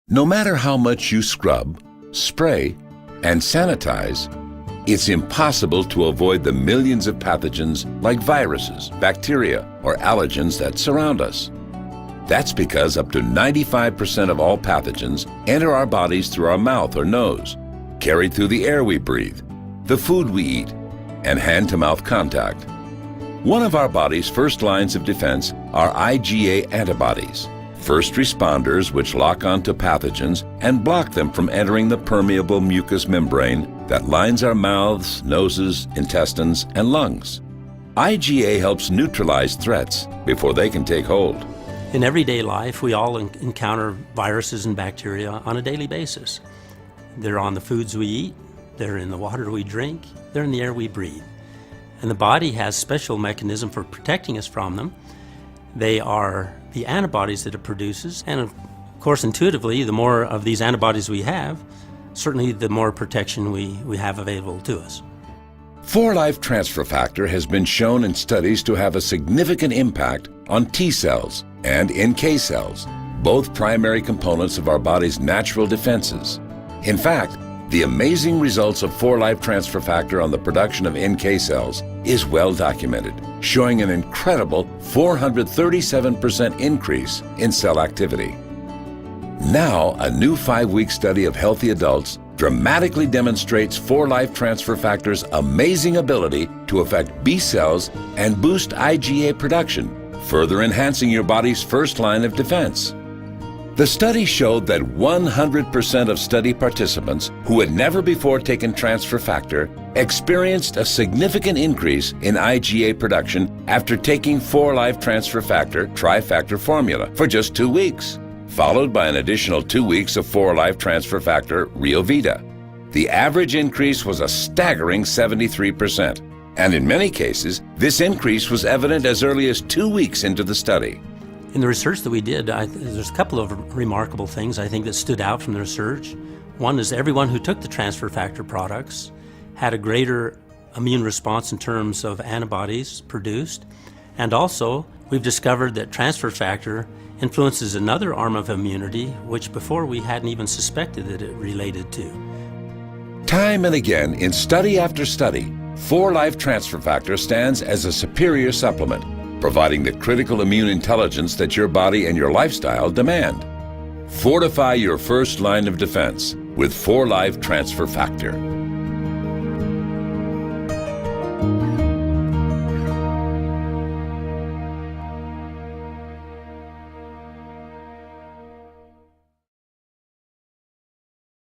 No matter how much you scrub, spray, and sanitize, it's impossible to avoid the millions of pathogens like viruses, bacteria, or allergens that surround us. That's because up to 95% of all pathogens enter our bodies through our mouth or nose, carried through the air we breathe, the food we eat, and hand-to-mouth contact. One of our body's first lines of defense are IgA antibodies, first responders which lock onto pathogens and block them from entering the permeable mucous membrane that lines our mouths, noses, intestines, and lungs. IgA helps neutralize threats before they can take hold. In everyday life, we all encounter viruses and bacteria on a daily basis. They're on the foods we eat, they're in the water we drink, they're in the air we breathe. And the body has special mechanism for protecting us from them. They are the antibodies that it produces, and of course intuitively, the more of these antibodies we have, certainly the more protection we have available to us. 4-Life Transfer Factor has been shown in studies to have a significant impact on T cells and NK cells, both primary components of our body's natural defenses. In fact, the amazing results of 4-Life Transfer Factor on the production of NK cells is well documented, showing an incredible 437% increase in cell activity. Now, a new 5-week study of healthy adults dramatically demonstrates 4-Life Transfer Factor's amazing ability to affect B cells and boost IgA production, further enhancing your body's first line of defense. The study showed that 100% of study participants who had never before taken transfer factor experienced a significant increase in IgA production after taking 4-Life Transfer Factor Trifactor formula for just 2 weeks, followed by an additional 2 weeks of 4-Life Transfer Factor RioVita. The average increase was a staggering 73%, and in many cases, this increase was evident as early as 2 weeks into the study. In the research that we did, there's a couple of remarkable things I think that stood out from the research. One is everyone who took the transfer factor products had a greater immune response in terms of antibodies produced. And also, we've discovered that transfer factor influences another arm of immunity, which before we hadn't even suspected that it related to. Time and again, in study after study, 4-Life Transfer Factor stands as a superior supplement, providing the critical immune intelligence that your body and your lifestyle demand. Fortify your first line of defense with 4-Life Transfer Factor.